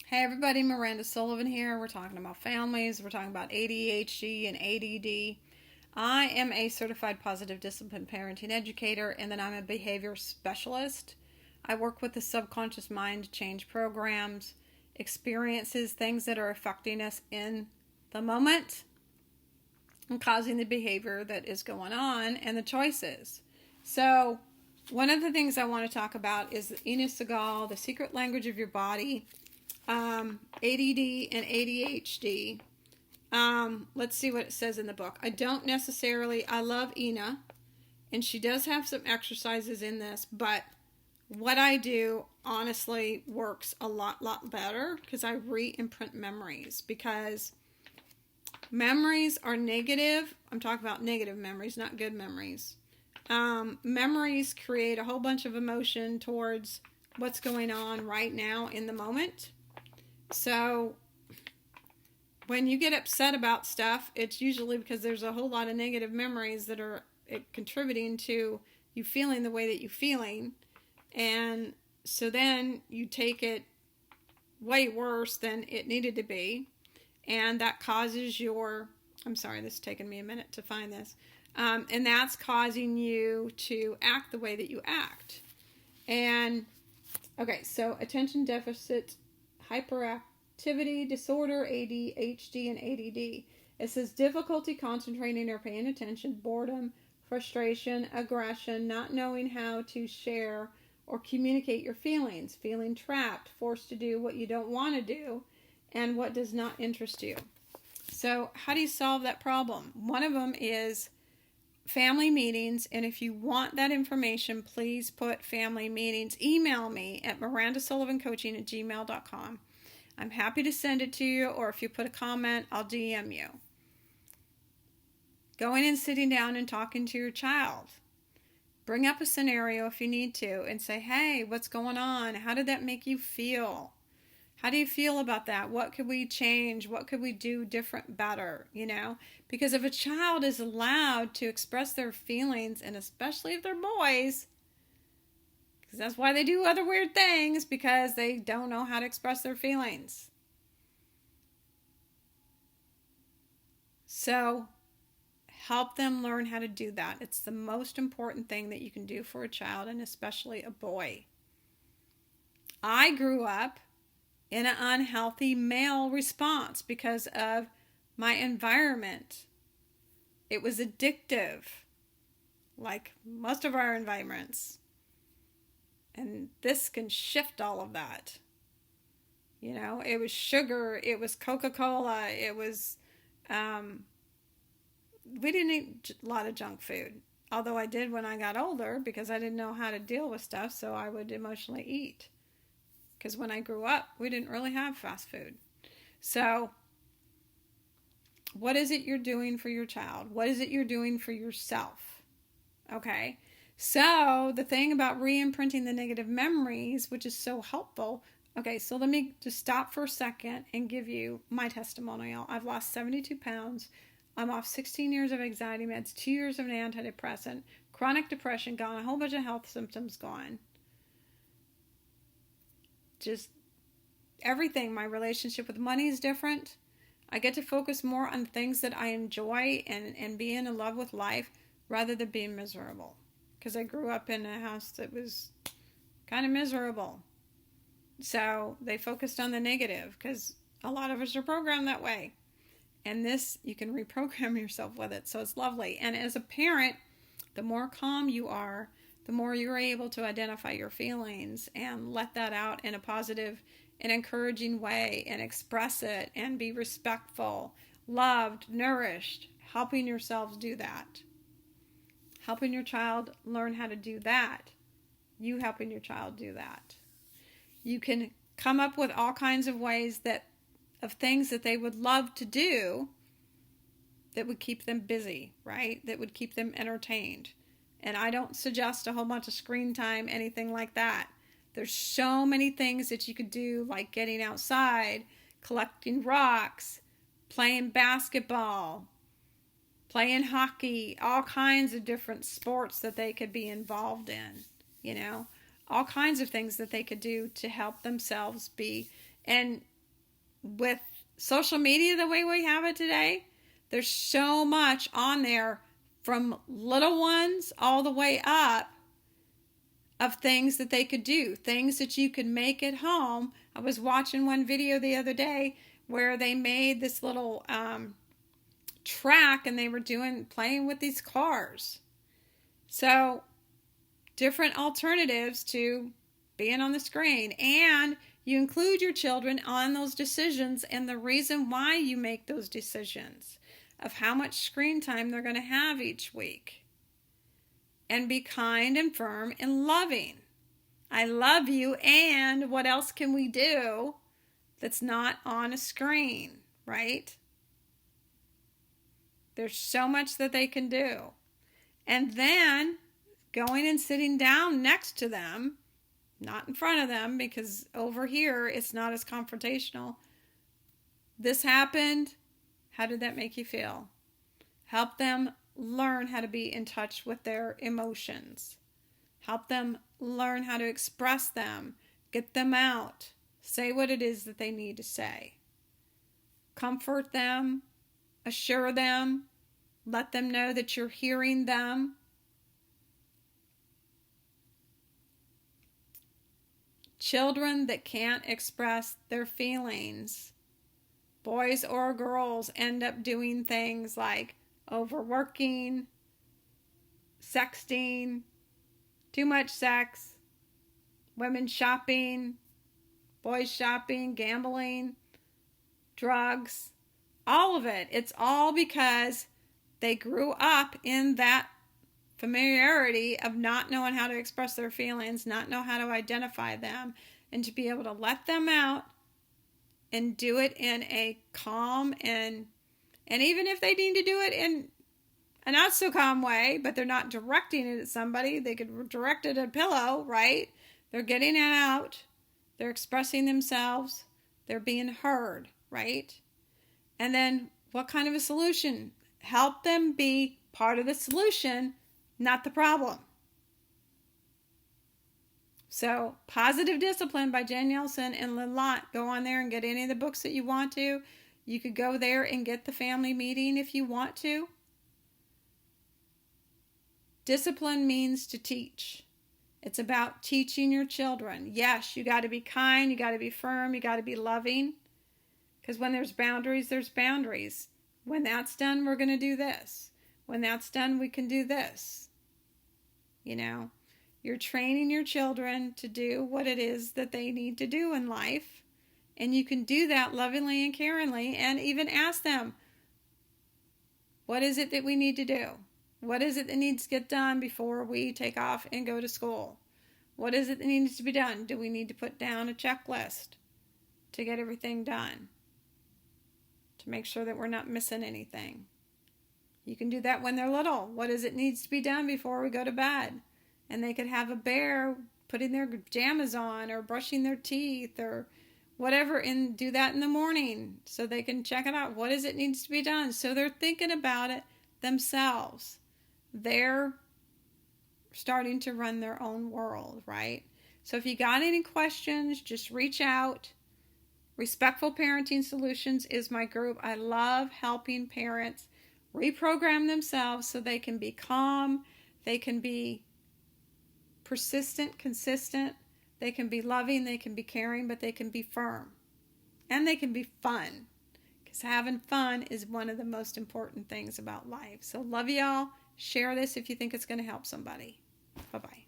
Hey everybody, Miranda Sullivan here. We're talking about families. We're talking about ADHD and ADD. I am a certified positive discipline parenting educator, and then I'm a behavior specialist. I work with the subconscious mind to change programs, experiences, things that are affecting us in the moment and causing the behavior that is going on and the choices. So, one of the things I want to talk about is the Ina Segal, the secret language of your body. ADD and ADHD. Let's see what it says in the book. I love Ina, and she does have some exercises in this, but what I do honestly works a lot better because I re-imprint memories, because memories are negative. I'm talking about negative memories, not good memories. Memories create a whole bunch of emotion towards what's going on right now in the moment. So when you get upset about stuff, it's usually because there's a whole lot of negative memories that are contributing to you feeling the way that you're feeling. And so then you take it way worse than it needed to be. And that causes I'm sorry, this is taking me a minute to find this. And that's causing you to act the way that you act. And, okay, so attention deficit hyperactivity disorder, ADHD and ADD. It says difficulty concentrating or paying attention, boredom, frustration, aggression, not knowing how to share or communicate your feelings, feeling trapped, forced to do what you don't want to do, and what does not interest you. So how do you solve that problem? One of them is family meetings, and if you want that information, please put family meetings. Email me at mirandasullivancoaching@gmail.com. I'm happy to send it to you, or if you put a comment, I'll DM you. Going and sitting down and talking to your child. Bring up a scenario if you need to and say, hey, what's going on? How did that make you feel? How do you feel about that? What could we change? What could we do different, better? Because if a child is allowed to express their feelings, and especially if they're boys, because that's why they do other weird things, because they don't know how to express their feelings. So help them learn how to do that. It's the most important thing that you can do for a child, and especially a boy. I grew up in an unhealthy male response because of my environment. It was addictive, like most of our environments. And this can shift all of that. It was sugar, it was Coca-Cola, it was, we didn't eat a lot of junk food. Although I did when I got older, because I didn't know how to deal with stuff, so I would emotionally eat. Because when I grew up, we didn't really have fast food. So, what is it you're doing for your child? What is it you're doing for yourself? Okay? So, the thing about re-imprinting the negative memories, which is so helpful. Okay, so let me just stop for a second and give you my testimonial. I've lost 72 pounds. I'm off 16 years of anxiety meds, 2 years of an antidepressant, chronic depression gone, a whole bunch of health symptoms gone. Just everything. My relationship with money is different. I get to focus more on things that I enjoy and being in love with life rather than being miserable. Because I grew up in a house that was kind of miserable. So they focused on the negative, because a lot of us are programmed that way. And this, you can reprogram yourself with it. So it's lovely. And as a parent, the more calm you are, the more you're able to identify your feelings and let that out in a positive and encouraging way and express it and be respectful, loved, nourished, helping yourselves do that. Helping your child learn how to do that. You helping your child do that. You can come up with all kinds of ways of things that they would love to do that would keep them busy, right? That would keep them entertained. And I don't suggest a whole bunch of screen time, anything like that. There's so many things that you could do, like getting outside, collecting rocks, playing basketball, playing hockey, all kinds of different sports that they could be involved in, all kinds of things that they could do to help themselves be. And with social media the way we have it today, there's so much on there from little ones all the way up of things that they could do, things that you could make at home. I was watching one video the other day where they made this little track and they were playing with these cars. So different alternatives to being on the screen, and you include your children on those decisions and the reason why you make those decisions of how much screen time they're going to have each week. And be kind and firm and loving. I love you, and what else can we do that's not on a screen, right? There's so much that they can do. And then going and sitting down next to them, not in front of them, because over here it's not as confrontational. This happened. How did that make you feel? Help them learn how to be in touch with their emotions. Help them learn how to express them. Get them out. Say what it is that they need to say. Comfort them. Assure them. Let them know that you're hearing them. Children that can't express their feelings, boys or girls, end up doing things like overworking, sexting, too much sex, women shopping, boys shopping, gambling, drugs, all of it. It's all because they grew up in that familiarity of not knowing how to express their feelings, not know how to identify them, and to be able to let them out and do it in a calm and even if they need to do it in a not so calm way, but they're not directing it at somebody, they could direct it at a pillow, right? They're getting it out. They're expressing themselves. They're being heard, right? And then what kind of a solution? Help them be part of the solution, not the problem. So, Positive Discipline by Jen Nelson and Lynn Lott. Go on there and get any of the books that you want to. You could go there and get the family meeting if you want to. Discipline means to teach. It's about teaching your children. Yes, you got to be kind, you got to be firm, you got to be loving. Because when there's boundaries, there's boundaries. When that's done, we're going to do this. When that's done, we can do this. You know, you're training your children to do what it is that they need to do in life. And you can do that lovingly and caringly, and even ask them, what is it that we need to do? What is it that needs to get done before we take off and go to school? What is it that needs to be done? Do we need to put down a checklist to get everything done? To make sure that we're not missing anything. You can do that when they're little. What is it needs to be done before we go to bed? And they could have a bear putting their pajamas on or brushing their teeth or whatever, and do that in the morning so they can check it out. What is it needs to be done? So they're thinking about it themselves. They're starting to run their own world, right? So if you got any questions, just reach out. Respectful Parenting Solutions is my group. I love helping parents reprogram themselves so they can be calm, they can be persistent, consistent, they can be loving, they can be caring, but they can be firm. And they can be fun. Because having fun is one of the most important things about life. So love y'all. Share this if you think it's going to help somebody. Bye-bye.